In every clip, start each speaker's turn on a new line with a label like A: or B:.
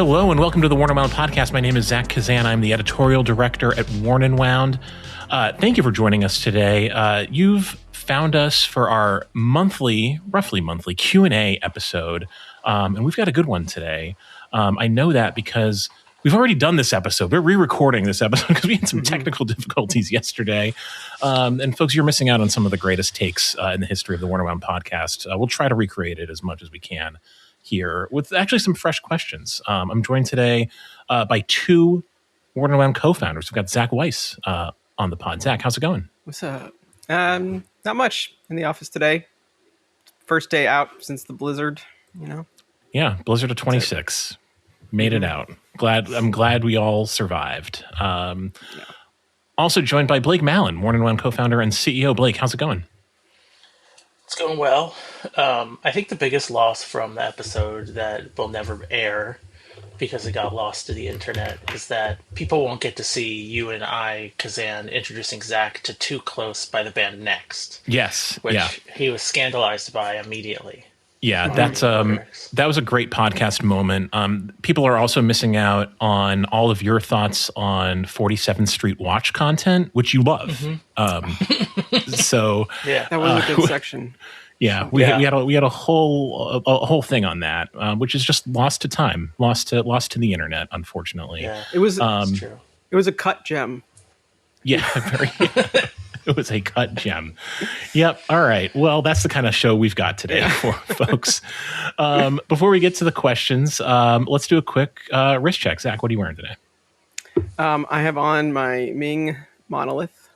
A: Hello and welcome to the Worn and Wound podcast. My name is Zach Kazan. I'm the editorial director at Worn and Wound. Thank you for joining us today. You've found us for our roughly monthly Q&A episode, and we've got a good one today. I know that because we've already done this episode. We're re-recording this episode because we had some technical difficulties yesterday. And folks, you're missing out on some of the greatest takes in the history of the Worn and Wound podcast. We'll try to recreate it as much as we can here with actually some fresh questions. I'm joined today by two Worn and Wound co-founders. We've got Zach Weiss on the pod. Zach, how's it going?
B: What's up? Not much in the office today. First day out since the blizzard, you know?
A: Yeah, blizzard of 26. Made it out. I'm glad we all survived. Also joined by Blake Malin, Worn and Wound co-founder and CEO. Blake, how's it going?
C: It's going well. I think the biggest loss from the episode that will never air because it got lost to the internet is that people won't get to see you and I, Kazan, introducing Zach to Too Close by the band Next.
A: Yes.
C: Which he was scandalized by immediately.
A: Yeah, that was a great podcast moment. People are also missing out on all of your thoughts on 47th Street Watch content, which you love. So
B: yeah, that was a good section.
A: Yeah, we had a whole thing on that, which is just lost to time, lost to the internet, unfortunately.
B: Yeah, it was true. It was a cut gem.
A: Yeah, it was a cut gem. Yep. All right. Well, that's the kind of show we've got today for folks. Before we get to the questions, let's do a quick wrist check. Zach, what are you wearing today?
B: I have on my Ming Monolith.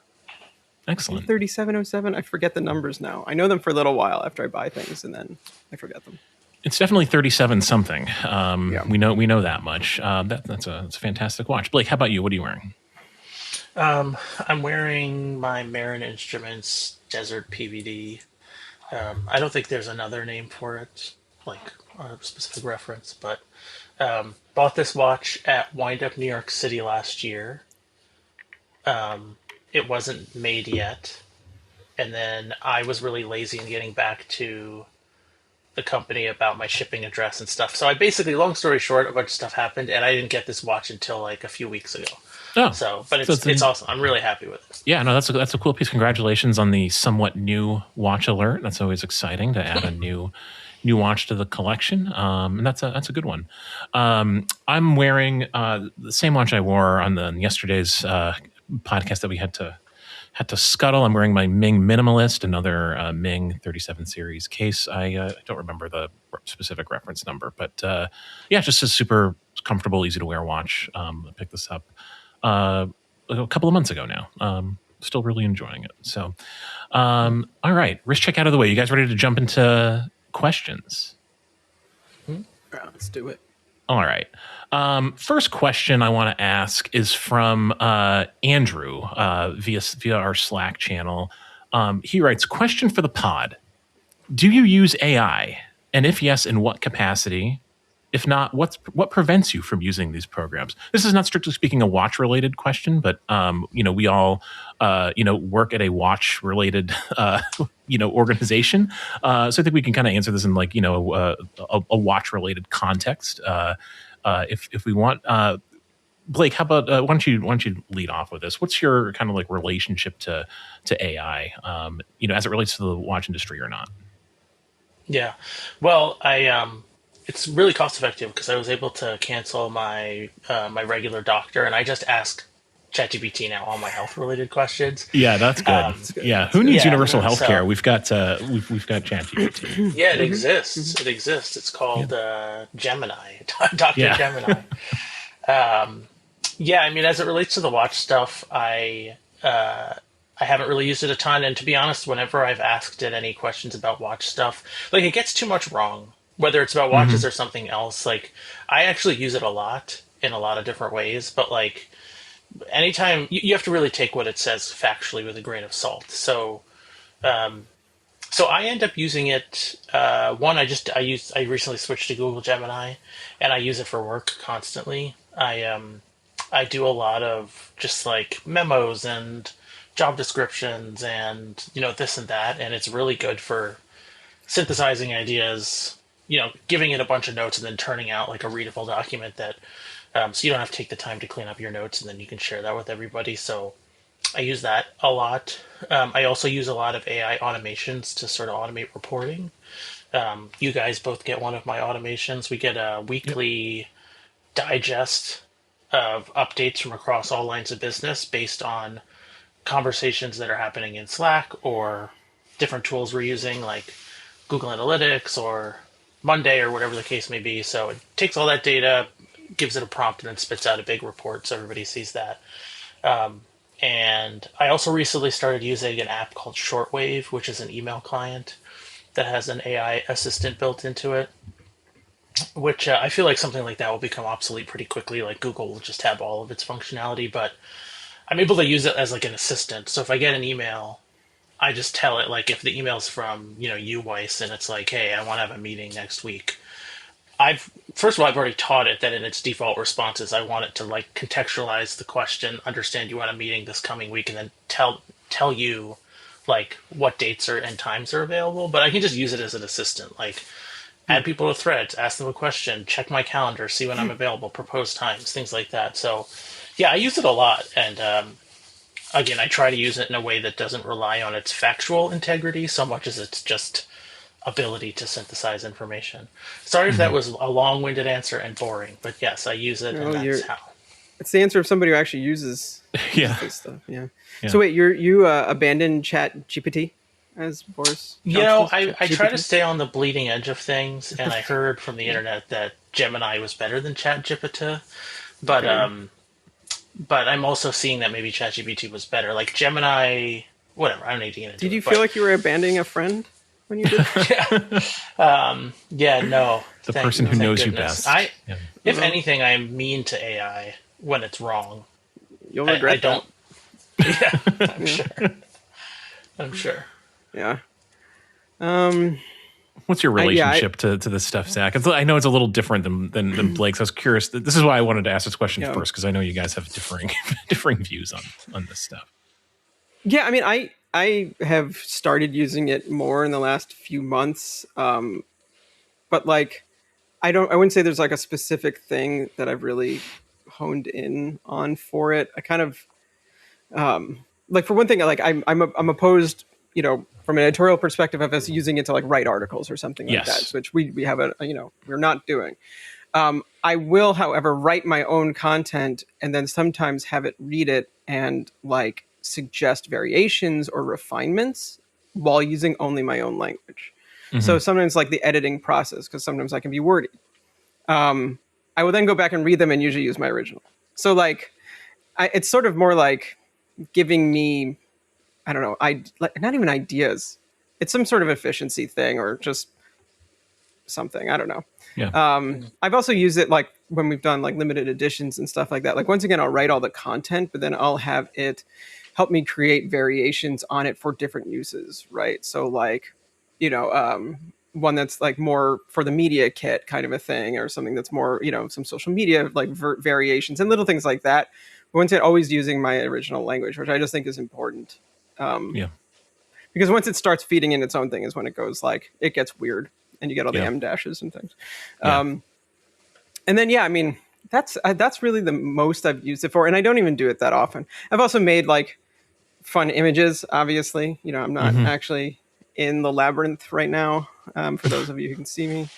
A: Excellent.
B: 3707. I forget the numbers now. I know them for a little while after I buy things, and then I forget them.
A: It's definitely 37 something. We know that much. That's a fantastic watch. Blake, how about you? What are you wearing?
C: I'm wearing my Marin Instruments Desert PVD. I don't think there's another name for it, like a specific reference, but bought this watch at Wind Up New York City last year. It wasn't made yet, and then I was really lazy in getting back to the company about my shipping address and stuff. So I basically, long story short, a bunch of stuff happened, and I didn't get this watch until like a few weeks ago. Oh, but it's awesome. I'm really happy with it. Yeah,
A: no, that's a cool piece. Congratulations on the somewhat new watch alert. That's always exciting to add a new watch to the collection. And that's a good one. I'm wearing the same watch I wore on yesterday's podcast that we had to scuttle. I'm wearing my Ming Minimalist, another Ming 37 series case. I don't remember the specific reference number, but just a super comfortable, easy to wear watch. I picked this up a couple of months ago now. Still really enjoying it. So, all right, wrist check out of the way. You guys ready to jump into questions?
B: Let's do it.
A: All right. First question I want to ask is from Andrew via our Slack channel. He writes, question for the pod. Do you use AI? And if yes, in what capacity? If not, what prevents you from using these programs? This is not strictly speaking a watch-related question, but we all work at a watch-related organization. So I think we can kind of answer this in like a watch-related context if we want. Blake, how about why don't you lead off with this? What's your kind of like relationship to AI? As it relates to the watch industry or not?
C: Yeah, well, it's really cost effective because I was able to cancel my my regular doctor, and I just ask ChatGPT now all my health related questions.
A: Yeah, that's good. Yeah, who needs universal health care? We've got ChatGPT.
C: Yeah, it exists. It exists. It's called Gemini, Dr. Gemini. I mean, as it relates to the watch stuff, I haven't really used it a ton, and to be honest, whenever I've asked it any questions about watch stuff, like it gets too much wrong. Whether it's about watches or something else, like I actually use it a lot in a lot of different ways, but like anytime you have to really take what it says factually with a grain of salt. So I end up using it. I recently switched to Google Gemini, and I use it for work constantly. I do a lot of just like memos and job descriptions and this and that, and it's really good for synthesizing ideas giving it a bunch of notes and then turning out like a readable document that, so you don't have to take the time to clean up your notes and then you can share that with everybody. So I use that a lot. I also use a lot of AI automations to sort of automate reporting. You guys both get one of my automations. We get a
A: Yep.
C: weekly digest of updates from across all lines of business based on conversations that are happening in Slack or different tools we're using, like Google Analytics or Monday or whatever the case may be. So it takes all that data, gives it a prompt, and then spits out a big report so everybody sees that. And I also recently started using an app called Shortwave, which is an email client that has an AI assistant built into it, which I feel like something like that will become obsolete pretty quickly. Like Google will just have all of its functionality, but I'm able to use it as like an assistant. So if I get an email, I just tell it, like, if the email's from, you, Weiss, and it's like, hey, I want to have a meeting next week. First of all, I've already taught it that in its default responses, I want it to like contextualize the question, understand you want a meeting this coming week, and then tell you like what dates and times are available. But I can just use it as an assistant, like add people to threads, ask them a question, check my calendar, see when I'm available, propose times, things like that. So yeah, I use it a lot, and again, I try to use it in a way that doesn't rely on its factual integrity so much as its just ability to synthesize information. Sorry if that was a long-winded answer and boring, but yes, I use it, and that's how.
B: It's the answer of somebody who actually uses
A: Yeah.
B: this stuff. Yeah.
A: Yeah.
B: So wait, you abandoned Chat GPT as Boris?
C: I try to stay on the bleeding edge of things, and I heard from the internet that Gemini was better than ChatGPT, but but I'm also seeing that maybe ChatGPT was better. Like Gemini, whatever. I don't need to get into it.
B: Did you feel like you were abandoning a friend when you did that?
C: Yeah, no.
A: The person who knows you best.
C: If anything, I am mean to AI when it's wrong.
B: You'll regret
C: I don't.
B: that.
C: Yeah, I'm sure. I'm sure.
B: Yeah.
A: What's your relationship to this stuff, Zach? I know it's a little different than Blake's. I was curious. This is why I wanted to ask this question first, because I know you guys have differing views on this stuff.
B: Yeah, I mean, I have started using it more in the last few months, but like, I wouldn't say there's like a specific thing that I've really honed in on for it. I kind of, like, for one thing, like I'm opposed, from an editorial perspective, of us using it to like write articles or something like that, which we have we're not doing. I will, however, write my own content and then sometimes have it read it and like suggest variations or refinements while using only my own language. Mm-hmm. So sometimes like the editing process, because sometimes I can be wordy. I will then go back and read them and usually use my original. So like, it's sort of more like giving me, I don't know, not even ideas. It's some sort of efficiency thing or just something. I don't know.
A: Yeah.
B: I've also used it like when we've done like limited editions and stuff like that. Like once again, I'll write all the content, but then I'll have it help me create variations on it for different uses, right? So like, one that's like more for the media kit kind of a thing, or something that's more, some social media like variations and little things like that. But once again, always using my original language, which I just think is important. Because once it starts feeding in its own thing is when it goes like, it gets weird and you get all the M dashes and things. And then, I mean, that's really the most I've used it for. And I don't even do it that often. I've also made like fun images, obviously. I'm not actually in the labyrinth right now, for those of you who can see me.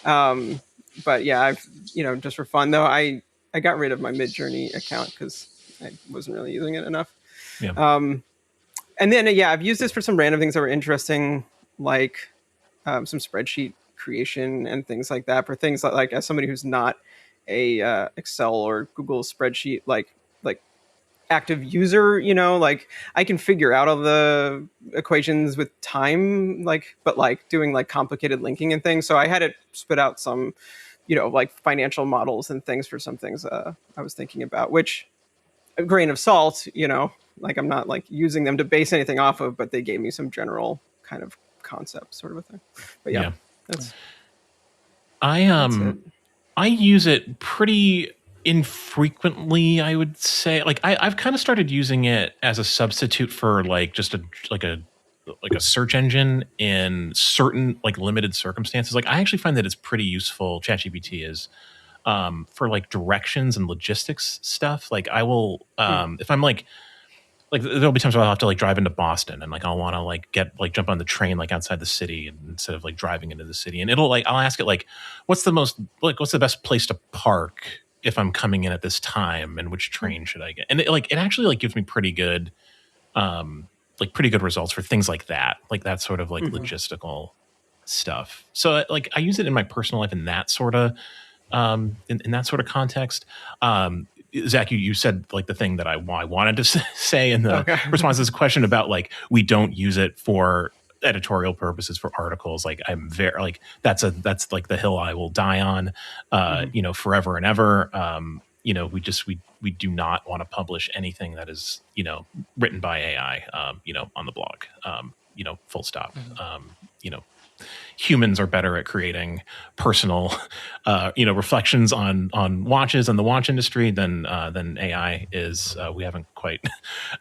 B: But yeah, I've, just for fun though, I got rid of my Midjourney account because I wasn't really using it enough. Yeah. And then, I've used this for some random things that were interesting, like some spreadsheet creation and things like that, for things like as somebody who's not a Excel or Google spreadsheet like active user, like I can figure out all the equations with time, but doing like complicated linking and things. So I had it spit out some, like financial models and things for some things I was thinking about, which a grain of salt, like I'm not like using them to base anything off of, but they gave me some general kind of concept sort of a thing. But that's
A: I use it pretty infrequently, I would say. Like I've kind of started using it as a substitute for like just a like a search engine in certain like limited circumstances. Like I actually find that it's pretty useful. ChatGPT is for like directions and logistics stuff. Like I will if I'm like there'll be times where I'll have to like drive into Boston and like I'll want to like jump on the train like outside the city instead of like driving into the city. And it'll like I'll ask it like what's the best place to park if I'm coming in at this time and which train should I get? And it actually like gives me pretty good results for things like that sort of like logistical stuff. So like I use it in my personal life in that sort of in that sort of context. Zach, you said like the thing that I wanted to say in the response to this question about like we don't use it for editorial purposes for articles. Like I'm very like that's like the hill I will die on, forever and ever. We do not want to publish anything that is written by AI, on the blog, full stop. Humans are better at creating personal, reflections on watches and the watch industry than AI is. We haven't quite,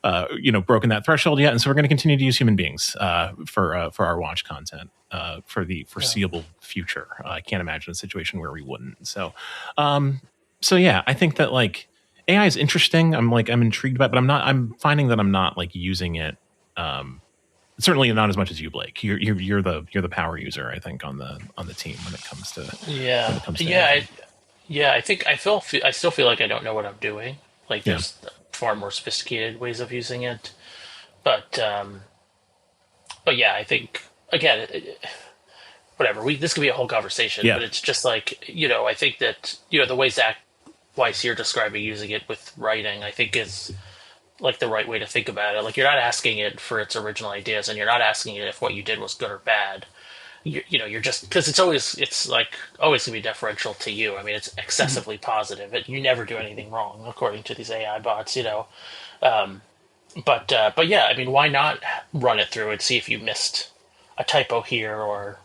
A: broken that threshold yet, and so we're going to continue to use human beings for our watch content for the foreseeable future. I can't imagine a situation where we wouldn't. So yeah, I think that like AI is interesting. I'm intrigued by it, but I'm finding that I'm not like using it. Certainly not as much as you, Blake. You're the power user, I think, on the team when it comes to
C: I still feel like I don't know what I'm doing. Like there's far more sophisticated ways of using it, but yeah, I think again, whatever. This could be a whole conversation, but it's just like I think that the way Zach Weiss you're describing using it with writing, I think is like the right way to think about it. Like you're not asking it for its original ideas, and you're not asking it if what you did was good or bad. You're just because it's always gonna be deferential to you. I mean, it's excessively positive. You never do anything wrong according to these AI bots. But yeah, I mean, why not run it through and see if you missed a typo here or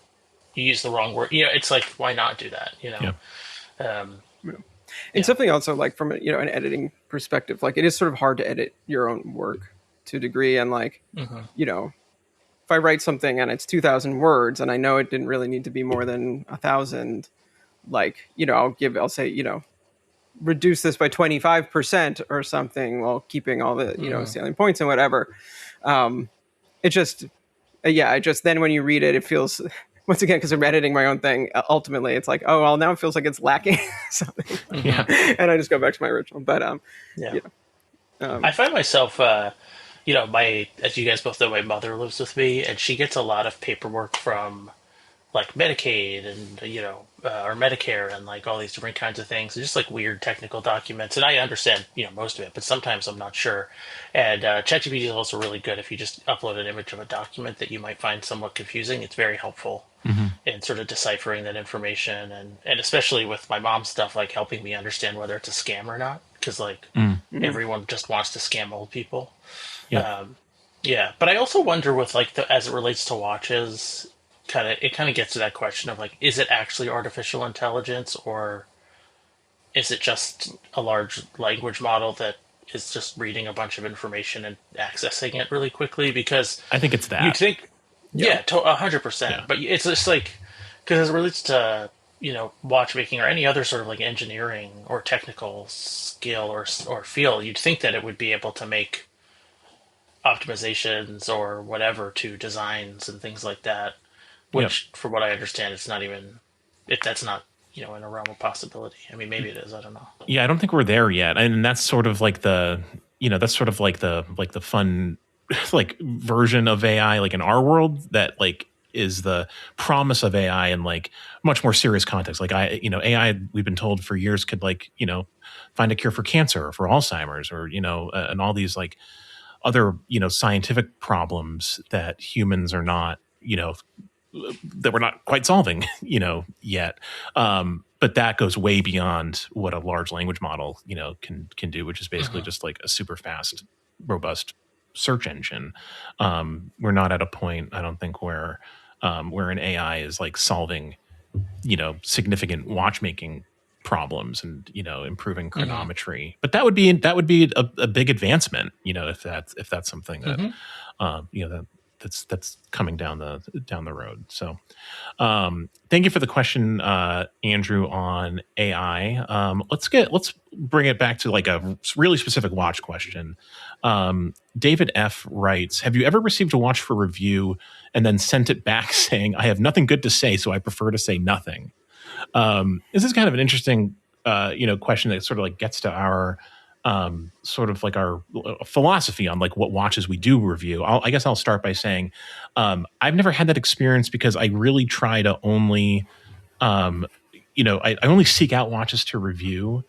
C: you used the wrong word? It's like why not do that?
B: And something also like from an editing perspective, like it is sort of hard to edit your own work to a degree. And like, if I write something and it's 2,000 words and I know it didn't really need to be more than 1,000, like, I'll say, reduce this by 25% or something while keeping all the, salient points and whatever. It just then when you read it, it feels, once again, because I'm editing my own thing, ultimately it's like, oh, well, now it feels like it's lacking something. And I just go back to my original. But
C: I find myself, as you guys both know, my mother lives with me, and she gets a lot of paperwork from like Medicaid and or Medicare and like all these different kinds of things, just like weird technical documents. And I understand most of it, but sometimes I'm not sure. And ChatGPT is also really good if you just upload an image of a document that you might find somewhat confusing. It's very helpful in sort of deciphering that information, and especially with my mom's stuff, like helping me understand whether it's a scam or not, because like everyone just wants to scam old people. But I also wonder with like as it relates to watches. It kind of gets to that question of like, is it actually artificial intelligence, or is it just a large language model that is just reading a bunch of information and accessing it really quickly? Because
A: I think it's that.
C: You'd think, 100%. But it's just like, because as it relates to watchmaking or any other sort of like engineering or technical skill or field, you'd think that it would be able to make optimizations or whatever to designs and things like that. Which, from what I understand, it's not even that's not in a realm of possibility. I mean, maybe it is. I don't know.
A: Yeah, I don't think we're there yet, and that's sort of like the fun like version of AI, like in our world, that like is the promise of AI in like much more serious context. Like AI, we've been told for years could like find a cure for cancer or for Alzheimer's or and all these like other scientific problems that humans are not that we're not quite solving, yet. But that goes way beyond what a large language model, can do, which is basically just like a super fast, robust search engine. We're not at a point, I don't think, where an AI is like solving, significant watchmaking problems and improving chronometry. But that would be a big advancement, if that's something that that's coming down the road. So thank you for the question, Andrew, on AI. Let's bring it back to like a really specific watch question. David F writes, have you ever received a watch for review and then sent it back saying, I have nothing good to say, so I prefer to say nothing? This is kind of an interesting question that sort of like gets to our sort of like our philosophy on like what watches we do review. I guess I'll start by saying I've never had that experience because I really try to only I only seek out watches to review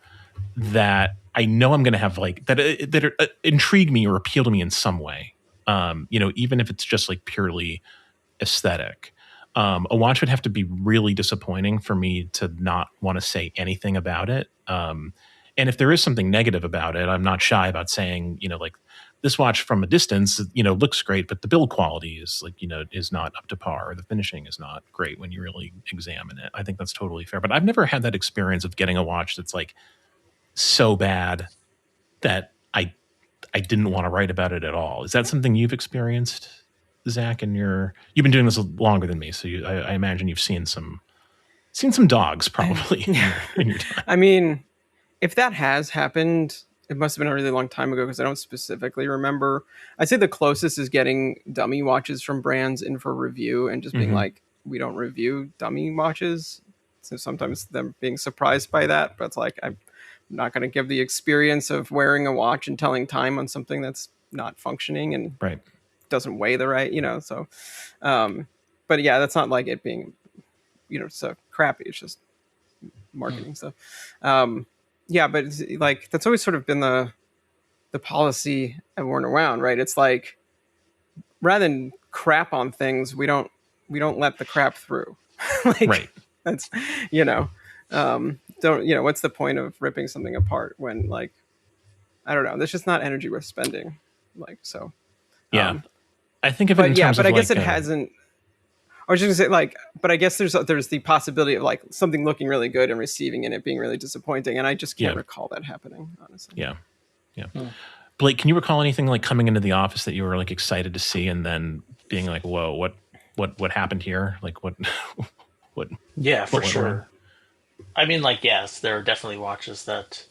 A: that I know I'm going to have like that intrigue me or appeal to me in some way. Even if it's just like purely aesthetic. A watch would have to be really disappointing for me to not want to say anything about it. And if there is something negative about it, I'm not shy about saying, like this watch from a distance, looks great, but the build quality is like, is not up to par. Or the finishing is not great when you really examine it. I think that's totally fair. But I've never had that experience of getting a watch that's like so bad that I didn't want to write about it at all. Is that something you've experienced, Zach? And you've been doing this longer than me, so I imagine you've seen some dogs probably in your time.
B: I mean, if that has happened, it must have been a really long time ago because I don't specifically remember. I'd say the closest is getting dummy watches from brands in for review and just being like, we don't review dummy watches. So sometimes them being surprised by that, but it's like, I'm not going to give the experience of wearing a watch and telling time on something that's not functioning and doesn't weigh the right, so, but yeah, that's not like it being, so crappy. It's just marketing stuff. Yeah, but it's like, that's always sort of been the policy at Warner Wound, right? It's like, rather than crap on things, we don't let the crap through. That's, don't, what's the point of ripping something apart when like, I don't know, there's just not energy worth spending. Like, so.
A: Yeah. I think of it in terms of
B: I guess it hasn't, I was just gonna say like, but I guess there's the possibility of like something looking really good and receiving and it being really disappointing. And I just can't recall that happening, honestly.
A: Yeah. Blake, can you recall anything like coming into the office that you were like excited to see and then being like, whoa, what happened here? Like what?
C: Yeah, for sure. I mean, like, yes, there are definitely watches that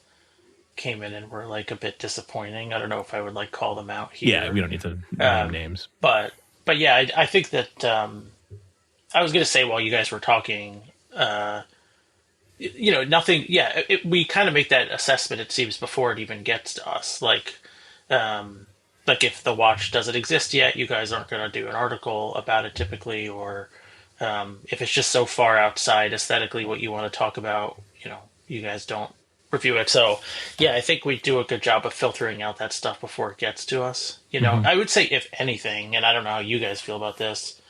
C: came in and were like a bit disappointing. I don't know if I would like call them out here.
A: Yeah, we don't need to name names.
C: But yeah, I think that I was going to say while you guys were talking, nothing. Yeah, we kind of make that assessment. It seems before it even gets to us. Like if the watch doesn't exist yet, you guys aren't going to do an article about it typically, or if it's just so far outside aesthetically what you want to talk about, you guys don't review it. So yeah, I think we do a good job of filtering out that stuff before it gets to us. I would say if anything, and I don't know how you guys feel about this,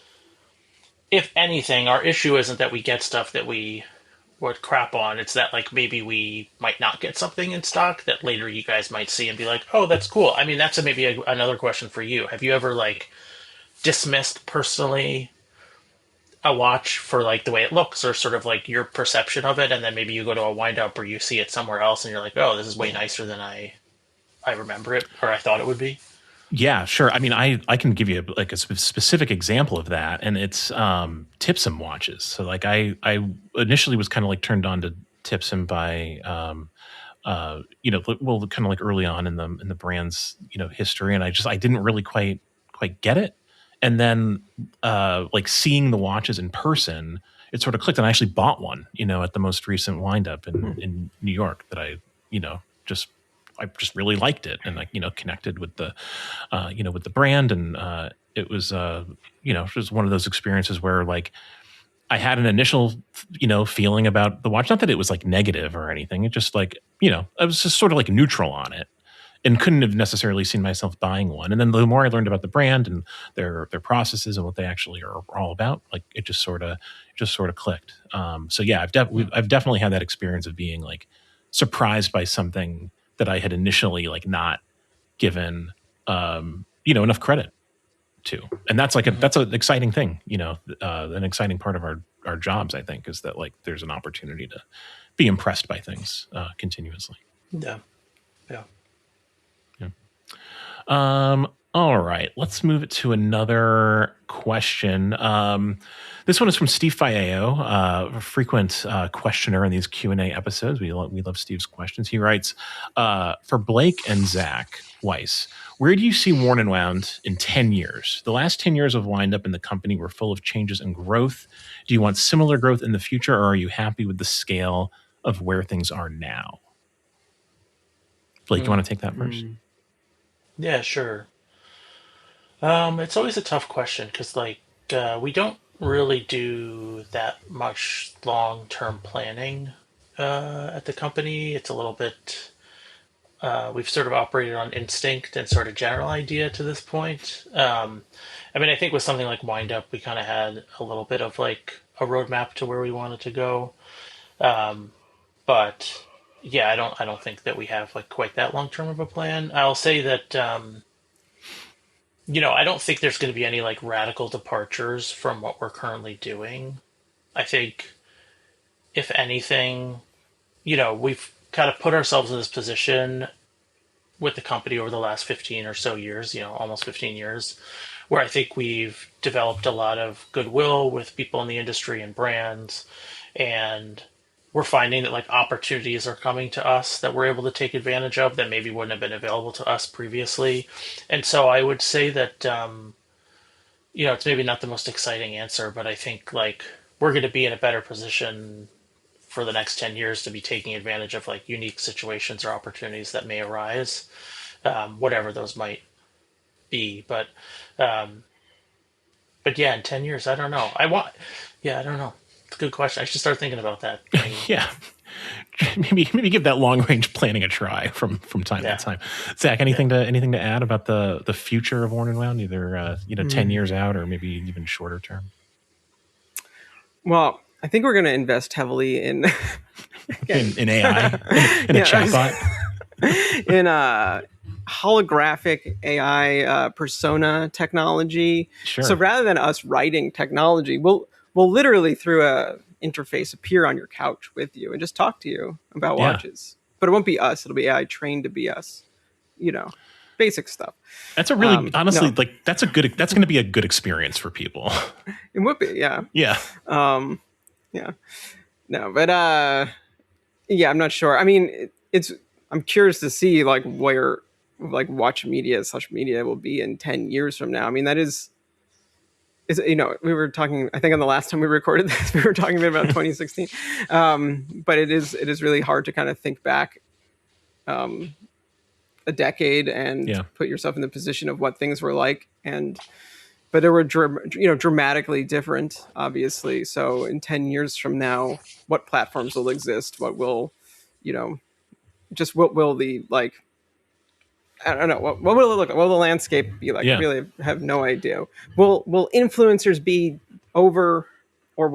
C: if anything, our issue isn't that we get stuff that we would crap on. It's that like maybe we might not get something in stock that later you guys might see and be like, oh, that's cool. I mean, that's maybe another question for you. Have you ever like dismissed personally a watch for like the way it looks or sort of like your perception of it, and then maybe you go to a wind up or you see it somewhere else and you're like, oh, this is way nicer than I remember it or I thought it would be?
A: Yeah, sure. I mean, I can give you like a specific example of that, and it's Tipsum watches. So like I initially was kind of like turned on to Tipsum by kind of like early on in the brand's history, and I didn't really quite get it. And then like seeing the watches in person, it sort of clicked, and I actually bought one, at the most recent windup in New York that I just really liked it, and connected with the with the brand, and it was it was one of those experiences where like I had an initial feeling about the watch, not that it was like negative or anything, it just like I was just sort of like neutral on it and couldn't have necessarily seen myself buying one. And then the more I learned about the brand and their processes and what they actually are all about, like it just sort of clicked. So yeah, I've definitely had that experience of being like surprised by something that I had initially like not given enough credit to. And that's like that's an exciting thing, an exciting part of our jobs, I think, is that like there's an opportunity to be impressed by things continuously.
C: Yeah.
A: All right, let's move it to another question. This one is from Steve Fiao, a frequent questioner in these Q&A episodes. We love Steve's questions. He writes, for Blake and Zach Weiss, where do you see Worn and Wound in 10 years? The last 10 years of Wind Up in the company were full of changes and growth. Do you want similar growth in the future, or are you happy with the scale of where things are now? Blake, you want to take that first?
C: Yeah, sure. It's always a tough question because, like, we don't really do that much long-term planning at the company. It's a little bit, we've sort of operated on instinct and sort of general idea to this point. I mean, I think with something like Wind Up, we kind of had a little bit of like a roadmap to where we wanted to go. Um, but yeah, I don't think that we have like quite that long-term of a plan. I'll say that. I don't think there's going to be any like radical departures from what we're currently doing. I think, if anything, we've kind of put ourselves in this position with the company over the last 15 or so years, almost 15 years, where I think we've developed a lot of goodwill with people in the industry and brands. And we're finding that like opportunities are coming to us that we're able to take advantage of that maybe wouldn't have been available to us previously. And so I would say that, it's maybe not the most exciting answer, but I think like we're going to be in a better position for the next 10 years to be taking advantage of like unique situations or opportunities that may arise, whatever those might be. Um, but yeah, in 10 years, I don't know. Yeah, I don't know. It's a good question. I should start thinking about that.
A: Yeah. Maybe give that long range planning a try from time
C: Yeah.
A: to time. Zach, anything to add about the future of Worn and Wound, either 10 years out or maybe even shorter term?
B: Well, I think we're going to invest heavily in
A: in AI, in a chatbot.
B: in holographic AI persona technology.
A: Sure.
B: So rather than us writing technology, we'll literally through a interface appear on your couch with you and just talk to you about watches. But it won't be us. It'll be AI trained to be us. Basic stuff.
A: That's a really honestly that's going to be a good experience for people.
B: It would be, yeah.
A: Yeah.
B: Yeah. No, but yeah, I'm not sure. I mean, I'm curious to see like where like watch media / media will be in 10 years from now. I mean, that is we were talking, I think on the last time we recorded this, we were talking about 2016. But it is really hard to kind of think back a decade and put yourself in the position of what things were like. But they were dramatically different, obviously. So in 10 years from now, what platforms will exist? What will, what will the, like, I don't know. What will it look like? What will the landscape be like? I really have no idea. Will influencers be over, or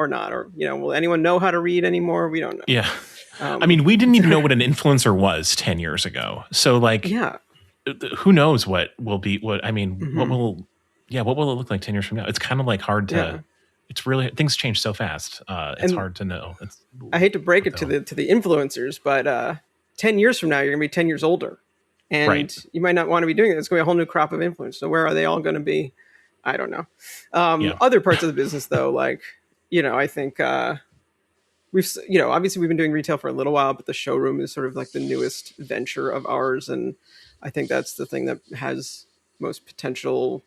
B: not? Or, will anyone know how to read anymore? We don't know.
A: Yeah. I mean, we didn't even know what an influencer was 10 years ago. So like, who knows what will be, what will it look like 10 years from now? It's kind of like hard to, it's really, things change so fast. It's hard to know.
B: I hate to break it to the influencers, but 10 years from now, you're going to be 10 years older. And you might not want to be doing it. It's going to be a whole new crop of influencers. So where are they all going to be? I don't know. Other parts of the business, though, like, I think obviously we've been doing retail for a little while, but the showroom is sort of like the newest venture of ours. And I think that's the thing that has most potential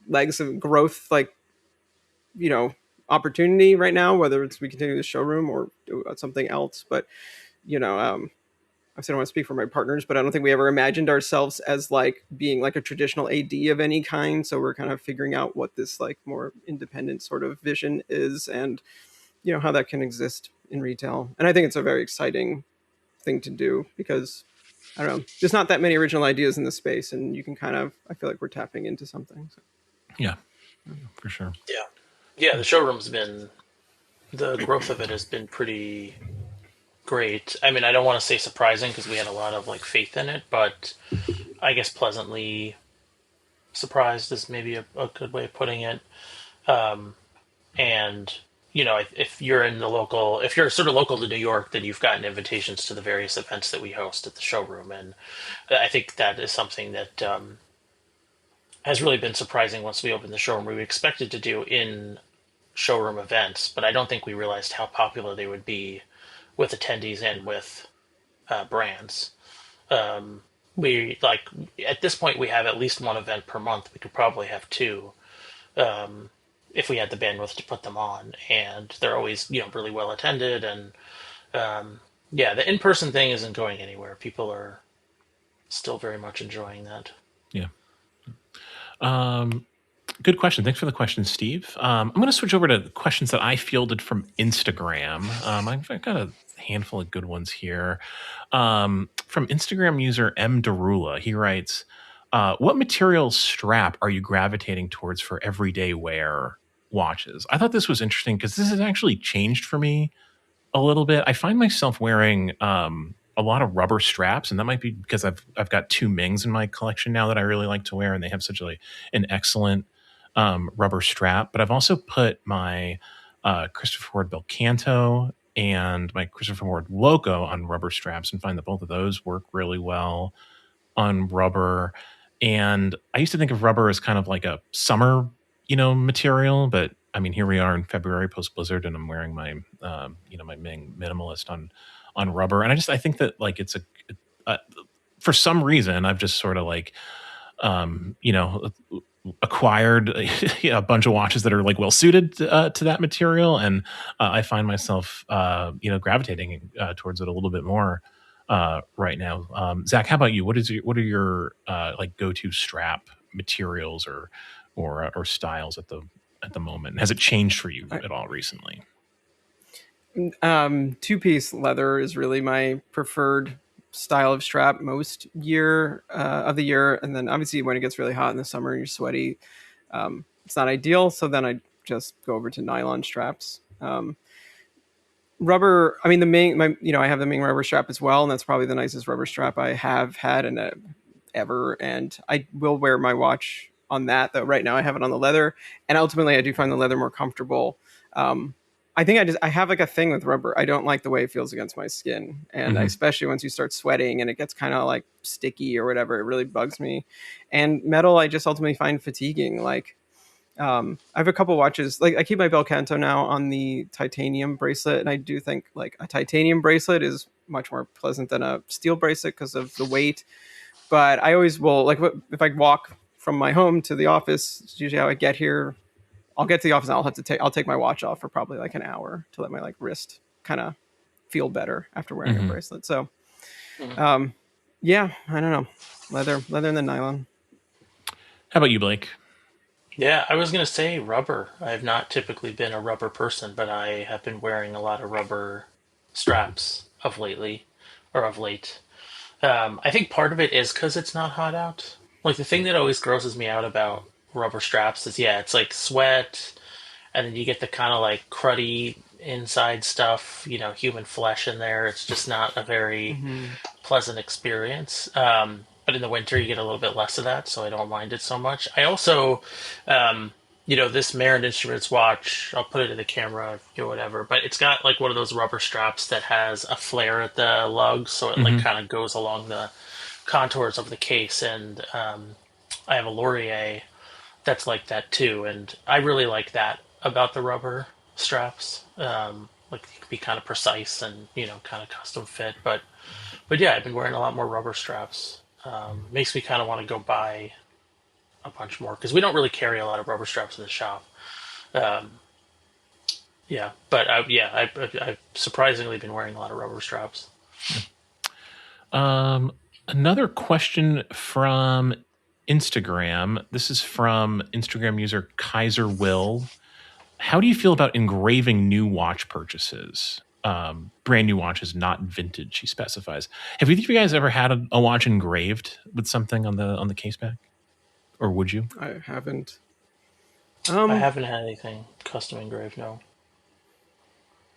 B: legs of growth, like, opportunity right now, whether it's we continue the showroom or do something else. But, I don't want to speak for my partners, but I don't think we ever imagined ourselves as like being like a traditional AD of any kind. So we're kind of figuring out what this like more independent sort of vision is and, how that can exist in retail. And I think it's a very exciting thing to do because I don't know, there's not that many original ideas in the space and you can I feel like we're tapping into something. So.
A: Yeah, for sure.
C: Yeah. Yeah. The growth of it has been pretty great. I mean, I don't want to say surprising because we had a lot of like faith in it, but I guess pleasantly surprised is maybe a good way of putting it. And if you're sort of local to New York, then you've gotten invitations to the various events that we host at the showroom, and I think that is something that has really been surprising once we opened the showroom. We expected to do in showroom events, but I don't think we realized how popular they would be with attendees and with brands. Um, we like at this point we have at least one event per month. We could probably have two um, if we had the bandwidth to put them on, and they're always really well attended. And yeah, the in person thing isn't going anywhere. People are still very much enjoying that.
A: Yeah. Good question. Thanks for the question, Steve. I'm going to switch over to questions that I fielded from Instagram. I've got a handful of good ones here. From Instagram user M. Darula, he writes, what material strap are you gravitating towards for everyday wear watches? I thought this was interesting because this has actually changed for me a little bit. I find myself wearing a lot of rubber straps, and that might be because I've got two Mings in my collection now that I really like to wear, and they have such an excellent rubber strap. But I've also put my Christopher Ward Belcanto and my Christopher Ward Loco on rubber straps, and find that both of those work really well on rubber. And I used to think of rubber as kind of like a summer, material, but I mean, here we are in February post Blizzard, and I'm wearing my, my Ming Minimalist on rubber, and I think that like it's a for some reason I've just sort of like, acquired a bunch of watches that are like well suited to that material, and I find myself, gravitating towards it a little bit more right now. Zach, how about you? What are your like go to strap materials or styles at the moment? Has it changed for you at all recently?
B: Two-piece leather is really my preferred style of strap most year of the year, and then obviously when it gets really hot in the summer and you're sweaty, it's not ideal. So then I just go over to nylon straps. Rubber. I mean, I have the Ming rubber strap as well, and that's probably the nicest rubber strap I have had and ever. And I will wear my watch on that, though. Right now, I have it on the leather, and ultimately, I do find the leather more comfortable. I think I have like a thing with rubber. I don't like the way it feels against my skin, and especially once you start sweating and it gets kind of like sticky or whatever, it really bugs me. And metal, I just ultimately find fatiguing. Like, I have a couple watches. Like, I keep my Belcanto now on the titanium bracelet, and I do think like a titanium bracelet is much more pleasant than a steel bracelet because of the weight. But I always will, like, if I walk from my home to the office, it's usually how I get here. I'll get to the office and I'll take my watch off for probably like an hour to let my like wrist kind of feel better after wearing a bracelet. So, yeah, I don't know, leather and then nylon.
A: How about you, Blake?
C: Yeah, I was going to say rubber. I have not typically been a rubber person, but I have been wearing a lot of rubber straps of late. I think part of it is because it's not hot out. Like the thing that always grosses me out about rubber straps is, yeah, it's like sweat, and then you get the kind of like cruddy inside stuff, human flesh in there. It's just not a very pleasant experience. But in the winter, you get a little bit less of that, so I don't mind it so much. I also, this Marin Instruments watch, I'll put it in the camera, whatever, but it's got like one of those rubber straps that has a flare at the lugs, so it like kind of goes along the contours of the case. And I have a Laurier that's like that too, and I really like that about the rubber straps. Like it can be kind of precise and kind of custom fit, but yeah, I've been wearing a lot more rubber straps. Makes me kind of want to go buy a bunch more because we don't really carry a lot of rubber straps in the shop. Um, yeah, but I've surprisingly been wearing a lot of rubber straps.
A: Another question from Instagram. This is from Instagram user Kaiser Will. How do you feel about engraving new watch purchases? Brand new watches, not vintage, he specifies. Have either of you guys ever had a watch engraved with something on the case back? Or would you?
B: I haven't.
C: I haven't had anything custom engraved, no.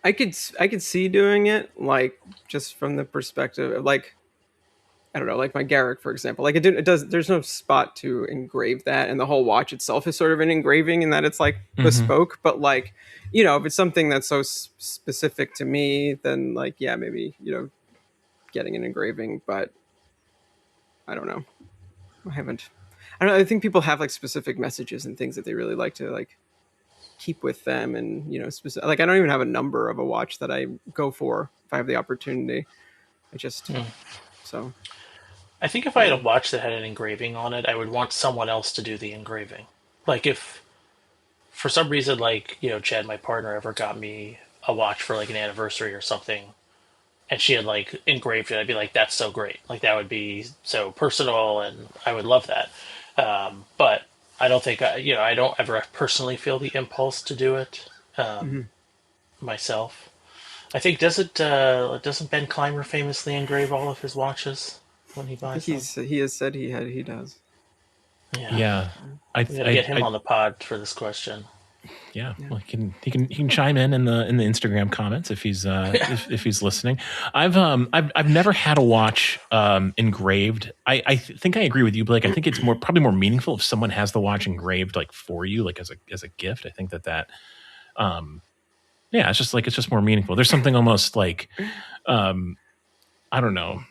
B: I could see doing it, like just from the perspective of like, I don't know, like my Garrick, for example. Like it does. There's no spot to engrave that, and the whole watch itself is sort of an engraving in that it's like bespoke. But like, if it's something that's so specific to me, then like, yeah, maybe getting an engraving. But I don't know. I haven't. I don't know, I think people have like specific messages and things that they really like to like keep with them, and specific, like I don't even have a number of a watch that I go for if I have the opportunity. I just so
C: I think if I had a watch that had an engraving on it, I would want someone else to do the engraving. Like if for some reason, like, Chad, my partner, ever got me a watch for like an anniversary or something, and she had like engraved it, I'd be like, that's so great. Like that would be so personal, and I would love that. But I don't think I don't ever personally feel the impulse to do it myself. I think doesn't Ben Clymer famously engrave all of his watches when he buys them?
B: he has said he does.
A: Yeah.
C: We gotta get him on the pod for this question.
A: Yeah, well, he can chime in the Instagram comments if he's if he's listening. I've never had a watch engraved. I think I agree with you, Blake. I think it's probably more meaningful if someone has the watch engraved like for you, like as a gift. I think that it's just more meaningful. There's something almost like I don't know.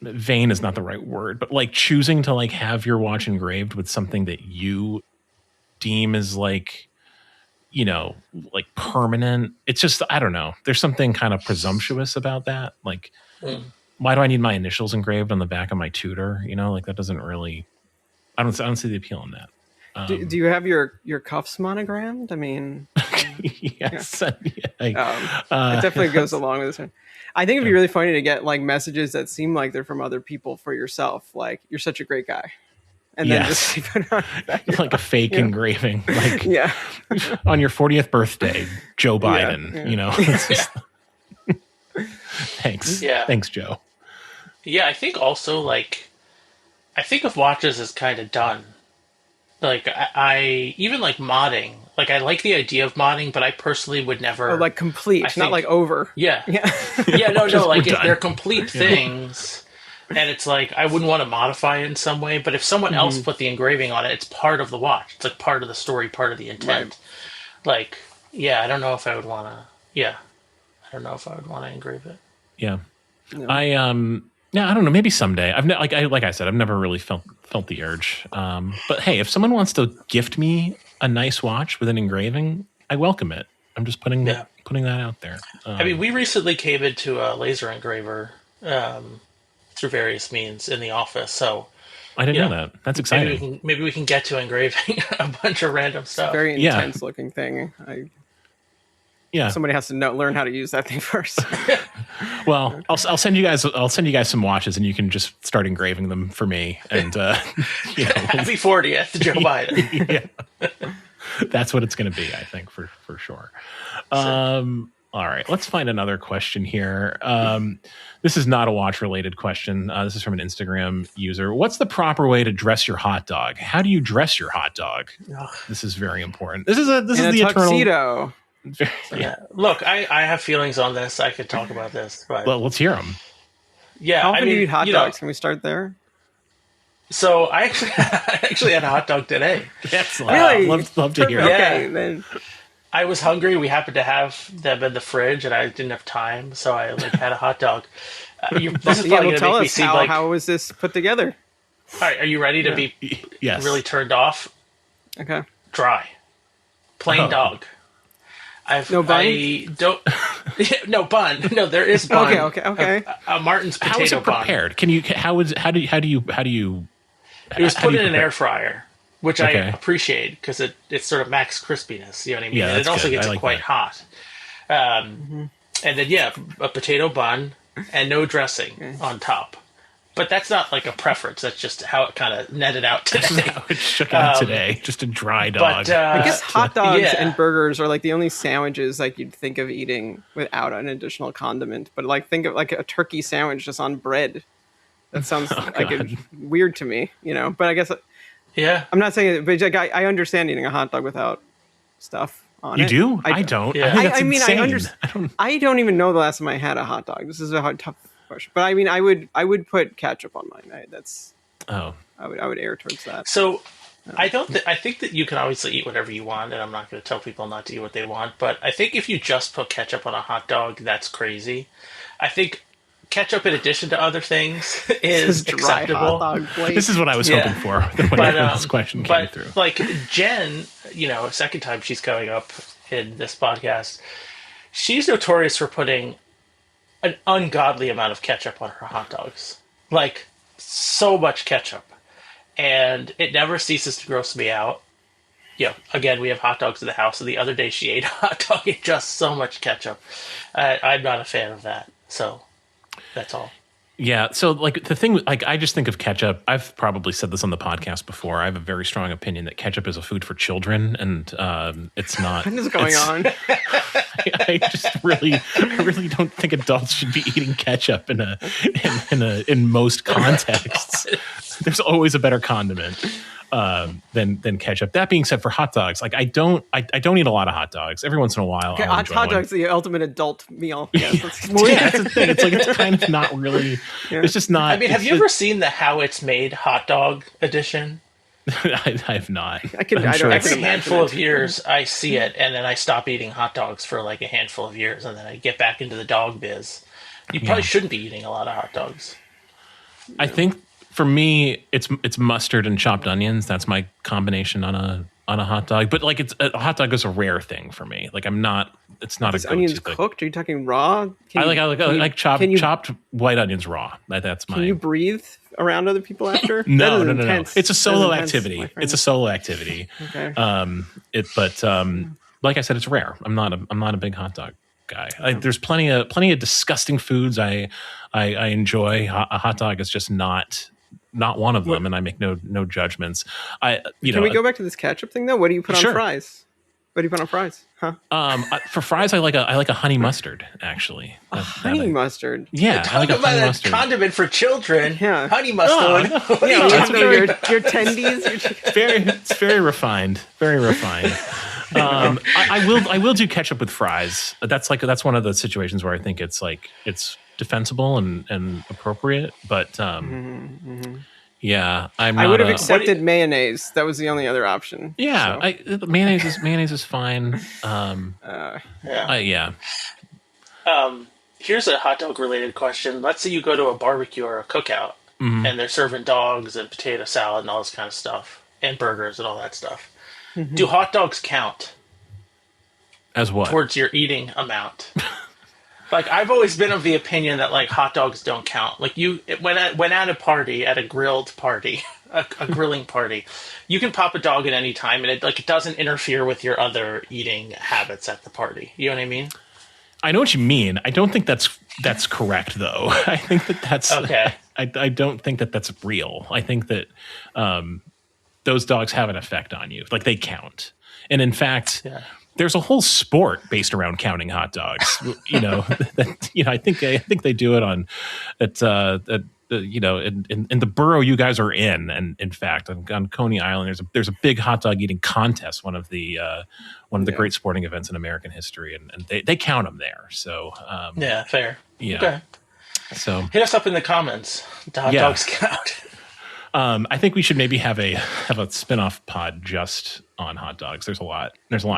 A: Vain is not the right word, but like choosing to like have your watch engraved with something that you deem as like, like permanent. It's just, I don't know. There's something kind of presumptuous about that. Like, why do I need my initials engraved on the back of my Tudor? Like that doesn't really, I don't see the appeal in that.
B: Do you have your cuffs monogrammed? I mean,
A: yes.
B: It definitely goes along with this one. I think it'd be really funny to get like messages that seem like they're from other people for yourself. Like, you're such a great guy. And then just put it on
A: like a fake engraving. Like on your 40th birthday, Joe Biden, Thanks. Yeah. Thanks, Joe.
C: Yeah, I think also like I think of watches as kind of done. Like I even like modding. Like I like the idea of modding, but I personally would never
B: like complete, not like over.
C: Yeah. No. Like if they're complete things, and it's like I wouldn't want to modify it in some way. But if someone else put the engraving on it, it's part of the watch. It's like part of the story, part of the intent. Right. Like, I don't know if I would want to. I don't know if I would want to engrave it.
A: Yeah, no. I don't know. Maybe someday. Like I said, I've never really felt the urge. But hey, if someone wants to gift me a nice watch with an engraving, I welcome it. I'm just putting that out there.
C: I mean, we recently came into a laser engraver through various means in the office. So
A: I didn't know that. That's exciting.
C: Maybe we can get to engraving a bunch of random stuff.
B: It's a very intense looking thing. Somebody has to learn how to use that thing first.
A: Well, I'll send you guys. I'll send you guys some watches, and you can just start engraving them for me. And
C: happy 40th, Joe Biden.
A: That's what it's going to be, I think, for sure. All right, let's find another question here. This is not a watch related question. This is from an Instagram user. What's the proper way to dress your hot dog? How do you dress your hot dog? This is very important. This is the
B: tuxedo.
C: Look, I have feelings on this. I could talk about this, but
A: well, let's hear them.
C: Yeah,
B: how often do you eat hot dogs? Can we start there?
C: So I actually had a hot dog today.
A: Excellent.
B: Really?
A: Love to hear.
B: Okay, then.
C: I was hungry. We happened to have them in the fridge, and I didn't have time, so I had a hot dog. This is probably
B: tell us how was this put together?
C: All right, are you ready to be really turned off?
B: Okay.
C: Dry, plain dog.
B: No bun?
C: No bun. No, there is bun.
B: Okay.
C: Martin's potato bun.
A: How is it prepared? Can you? How do you?
C: It was put in an air fryer, which I appreciate because it's sort of max crispiness. You know what I mean?
A: Yeah,
C: and it also gets
A: like
C: quite hot. And then a potato bun and no dressing on top. But that's not like a preference. That's just how it kind of netted out today.
A: How it shook out today. Just a dry dog.
B: But, I guess hot dogs and burgers are like the only sandwiches like you'd think of eating without an additional condiment. But like think of like a turkey sandwich just on bread. That sounds weird to me, But I guess I'm not saying it, but like I understand eating a hot dog without stuff on it.
A: You do? I don't.
B: Yeah.
A: I mean,
B: I understand. I don't even know the last time I had a hot dog. This is a tough question. But I mean, I would put ketchup on mine. I would err towards that.
C: So I think that you can obviously eat whatever you want, and I'm not going to tell people not to eat what they want. But I think if you just put ketchup on a hot dog, that's crazy. I think ketchup in addition to other things
B: This
C: is
B: dry
C: acceptable.
B: hot dog plate.
A: This is what I was
C: Yeah.
A: hoping for when this question came through.
C: Like Jen, second time she's coming up in this podcast, she's notorious for putting an ungodly amount of ketchup on her hot dogs. Like, so much ketchup. And it never ceases to gross me out. Again, we have hot dogs in the house, and the other day she ate a hot dog and just so much ketchup. I'm not a fan of that. So, that's all.
A: Yeah. So, like, the thing, like, I just think of ketchup. I've probably said this on the podcast before. I have a very strong opinion that ketchup is a food for children, and it's not.
B: What is going on?
A: I really don't think adults should be eating ketchup in most contexts. There's always a better condiment than ketchup. That being said, for hot dogs, like I don't eat a lot of hot dogs. Every once in a while,
B: Okay,
A: I'll enjoy
B: hot
A: one.
B: dogs are the ultimate adult meal.
A: Yeah, that's the thing. It's like it's kind of not really.
B: Yeah.
A: It's just not.
C: I mean, have you ever seen the How It's Made hot dog edition?
A: I have not.
C: Every handful of years, I see it, and then I stop eating hot dogs for like a handful of years, and then I get back into the dog biz. You probably shouldn't be eating a lot of hot dogs.
A: I think for me, it's mustard and chopped onions. That's my combination on a hot dog. But like, a hot dog is a rare thing for me. Like, I'm not. It's not
B: Is
A: a go-to
B: onions
A: thing.
B: cooked? Are you talking raw?
A: I like chopped white onions raw. That's my.
B: Can you breathe around other people after?
A: No.
B: Intense.
A: It's a solo
B: That is intense,
A: activity.
B: my friend.
A: It's a solo activity.
B: Okay.
A: Like I said, it's rare. I'm not a big hot dog guy. There's plenty of disgusting foods I enjoy. A hot dog is just not one of them, and I make no judgments. Can
B: we go back to this ketchup thing though? What do you put
A: Sure.
B: on fries? What do you put on fries? Huh?
A: For fries, I like a honey mustard. Actually,
B: Honey mustard.
A: Yeah, I like a honey
C: a
A: mustard.
C: condiment for children.
B: Yeah.
C: Honey mustard.
B: Yeah,
A: it's
B: your tendies.
A: It's very refined. Very refined. I will do ketchup with fries. That's one of the situations where I think it's defensible and appropriate. But yeah, I
B: would have accepted mayonnaise. That was the only other option.
A: Yeah,
B: so.
A: mayonnaise is fine. Yeah.
C: Here's a hot dog related question. Let's say you go to a barbecue or a cookout, and they're serving dogs and potato salad and all this kind of stuff, and burgers and all that stuff. Mm-hmm. Do hot dogs count
A: as what
C: towards your eating amount? Like, I've always been of the opinion that like hot dogs don't count. Like when at a party, at a grilled party, a grilling party, you can pop a dog at any time, and it doesn't interfere with your other eating habits at the party. You know what I mean?
A: I know what you mean. I don't think that's correct though. I think that's
C: okay.
A: I don't think that's real. I think that those dogs have an effect on you. Like, they count, and in fact. Yeah. There's a whole sport based around counting hot dogs. I think they do it in the borough you guys are in, and in fact on Coney Island there's a big hot dog eating contest, one of the great sporting events in American history, and they count them there. So
C: yeah, fair.
A: Yeah.
C: Okay.
A: So
C: hit us up in the comments. Do hot dogs count?
A: I think we should maybe have a spin-off pod just on hot dogs. There's a lot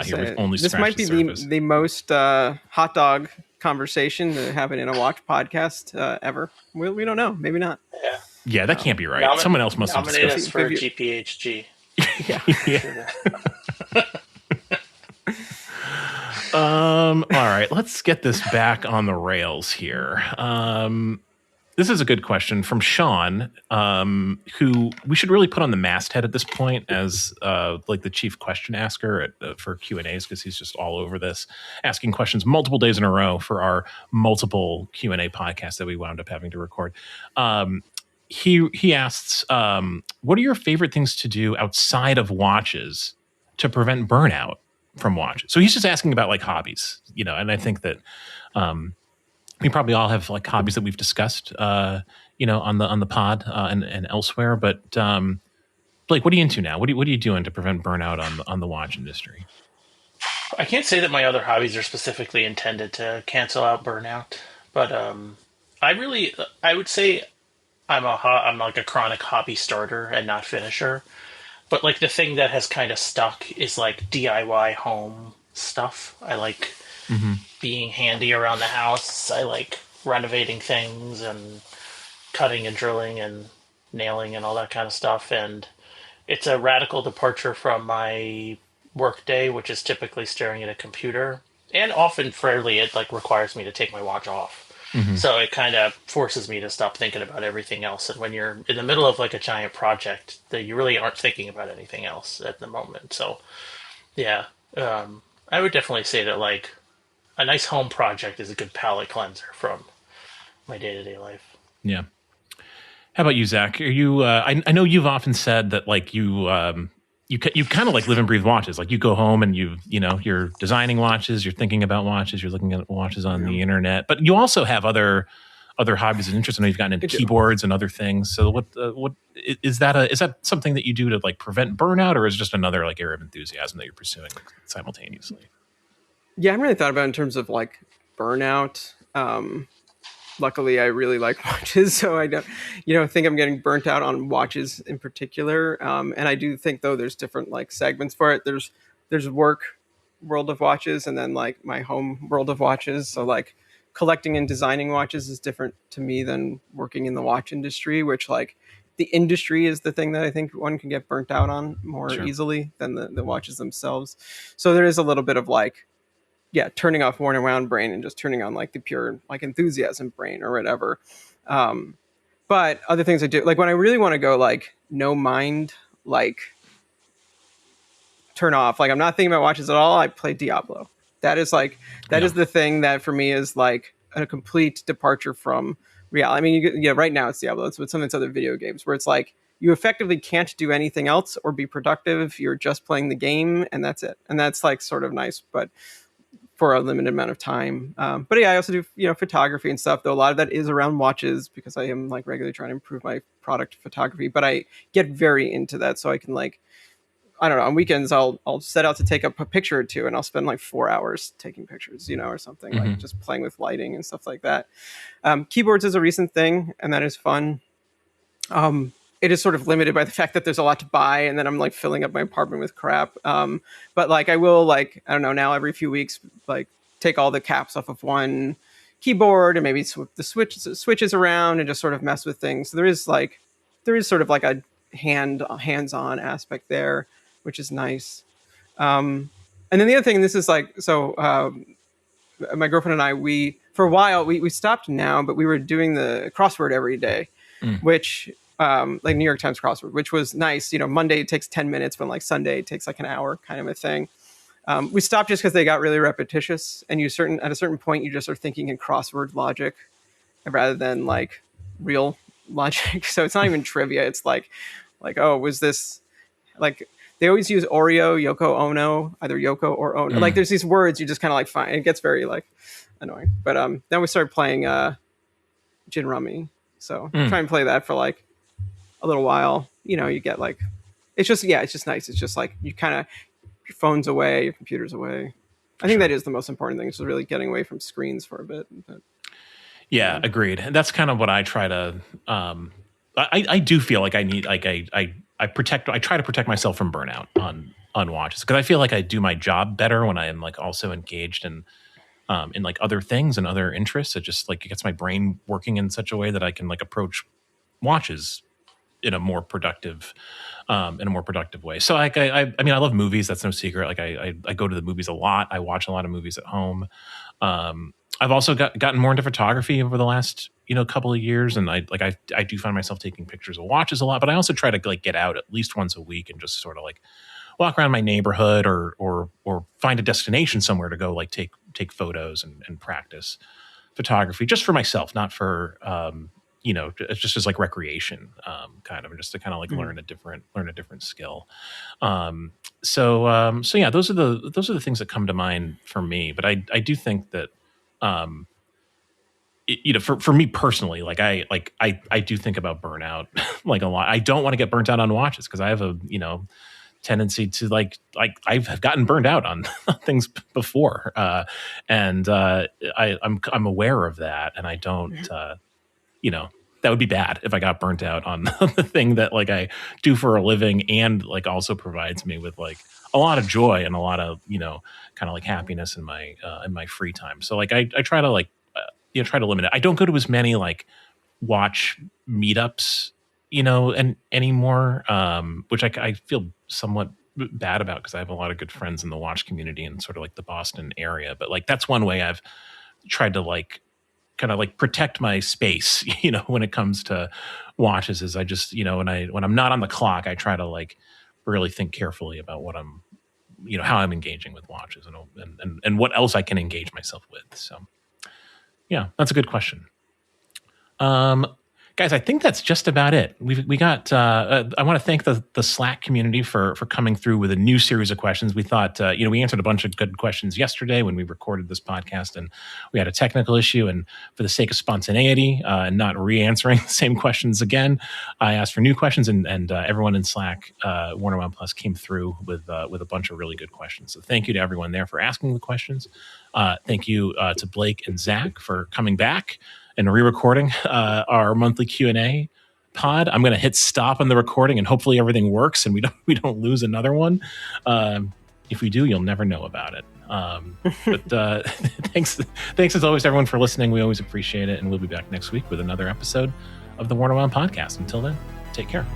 A: here. We've only
B: this might be the most hot dog conversation to happen in a watch podcast ever. We don't know. Maybe not.
A: Yeah, that can't be right. Someone else must have
C: nominate
A: discussed
C: us for GPHG.
A: All right, let's get this back on the rails here. This is a good question from Sean, who we should really put on the masthead at this point as the chief question asker for Q&As, because he's just all over this, asking questions multiple days in a row for our multiple Q&A podcasts that we wound up having to record. He asks, what are your favorite things to do outside of watches to prevent burnout from watches? So he's just asking about like hobbies, and I think that we probably all have like hobbies that we've discussed, on the pod and elsewhere. But Blake, what are you into now? What are you doing to prevent burnout on the watch industry?
C: I can't say that my other hobbies are specifically intended to cancel out burnout, but I would say I'm like a chronic hobby starter and not finisher. But like the thing that has kind of stuck is like DIY home stuff. I like being handy around the house. I like renovating things and cutting and drilling and nailing and all that kind of stuff. And it's a radical departure from my work day, which is typically staring at a computer. And often, fairly, it like requires me to take my watch off.
A: Hmm.
C: So it kind of forces me to stop thinking about everything else. And when you're in the middle of like a giant project, that you really aren't thinking about anything else at the moment. So yeah, I would definitely say that like a nice home project is a good palate cleanser from my day to day life.
A: Yeah. How about you, Zach? Are you? I know you've often said that like you kind of like live and breathe watches. Like you go home and you're designing watches, you're thinking about watches, you're looking at watches on the internet, but you also have other hobbies and interests. I know you've gotten into keyboards and other things. So what is that? Is that something that you do to like prevent burnout, or is it just another like area of enthusiasm that you're pursuing simultaneously?
B: Yeah, I haven't really thought about it in terms of like burnout. Luckily, I really like watches, so I don't think I'm getting burnt out on watches in particular. And I do think though there's different like segments for it. There's work world of watches, and then like my home world of watches. So like collecting and designing watches is different to me than working in the watch industry, which like the industry is the thing that I think one can get burnt out on more easily than the watches themselves. So there is a little bit of like, yeah, turning off worn around brain and just turning on like the pure like enthusiasm brain or whatever. But other things I do, like when I really want to go like no mind, like turn off, like I'm not thinking about watches at all, I play Diablo. That is like, that is the thing that for me is like a complete departure from reality. I mean, right now it's Diablo, it's with some of its other video games where it's like, you effectively can't do anything else or be productive. You're just playing the game and that's it. And that's like sort of nice, but for a limited amount of time. But yeah, I also do, photography and stuff, though a lot of that is around watches because I am like regularly trying to improve my product photography, but I get very into that. So I can like, I don't know, on weekends, I'll set out to take up a picture or two and I'll spend like 4 hours taking pictures, or something like just playing with lighting and stuff like that. Keyboards is a recent thing and that is fun. It is sort of limited by the fact that there's a lot to buy and then I'm like filling up my apartment with crap. But like I will like, I don't know, now every few weeks, like take all the caps off of one keyboard and maybe swip the switches around and just sort of mess with things. So there is sort of like a hands-on aspect there, which is nice. And then the other thing, and this is like, so my girlfriend and I, for a while, we stopped now, but we were doing the crossword every day, which like New York Times crossword, which was nice. Monday it takes 10 minutes, but like Sunday it takes like an hour kind of a thing. We stopped just because they got really repetitious and at a certain point you just are thinking in crossword logic rather than like real logic. So it's not even trivia. It's like, oh, was this like, they always use Oreo, Yoko Ono, either Yoko or Ono. Like there's these words you just kind of like find. It gets very like annoying. But then we started playing Gin Rummy. So try and play that for like a little while. You get like, it's just nice. It's just like you kind of, your phone's away, your computer's away. I think that is the most important thing. It's just really getting away from screens for a bit. But,
A: yeah, agreed. And that's kind of what I try to. I do feel like I need like I try to protect myself from burnout on watches because I feel like I do my job better when I am like also engaged in like other things and other interests. It just like it gets my brain working in such a way that I can like approach watches in a more productive way. So like I mean I love movies. That's no secret. Like I go to the movies a lot. I watch a lot of movies at home. I've also gotten more into photography over the last couple of years, and I do find myself taking pictures of watches a lot. But I also try to like get out at least once a week and just sort of like walk around my neighborhood or find a destination somewhere to go like take photos and practice photography just for myself, not for just as like recreation, kind of, just to kind of like learn a different skill. So yeah, those are the things that come to mind for me. But I do think that, for me personally, like I do think about burnout like a lot. I don't want to get burnt out on watches because I have a, tendency to like I've gotten burned out on things before. And I'm aware of that. And I don't, that would be bad if I got burnt out on the thing that like I do for a living and like also provides me with like a lot of joy and a lot of, kind of like happiness in my free time. So like I try to like, try to limit it. I don't go to as many like watch meetups, and anymore, which I feel somewhat bad about because I have a lot of good friends in the watch community and sort of like the Boston area. But like that's one way I've tried to like kind of like protect my space, when it comes to watches, is I just, when I'm not on the clock, I try to like really think carefully about what I'm, how I'm engaging with watches and what else I can engage myself with. So yeah, that's a good question. Guys, I think that's just about it. We got. I want to thank the Slack community for coming through with a new series of questions. We thought, we answered a bunch of good questions yesterday when we recorded this podcast, and we had a technical issue. And for the sake of spontaneity and not re-answering the same questions again, I asked for new questions, and everyone in Slack, Warner One Plus, came through with a bunch of really good questions. So thank you to everyone there for asking the questions. Thank you to Blake and Zach for coming back and re-recording our monthly Q&A pod. I'm going to hit stop on the recording, and hopefully everything works and we don't lose another one. If we do, you'll never know about it. But thanks as always, everyone, for listening. We always appreciate it, and we'll be back next week with another episode of the Warner One podcast. Until then, take care.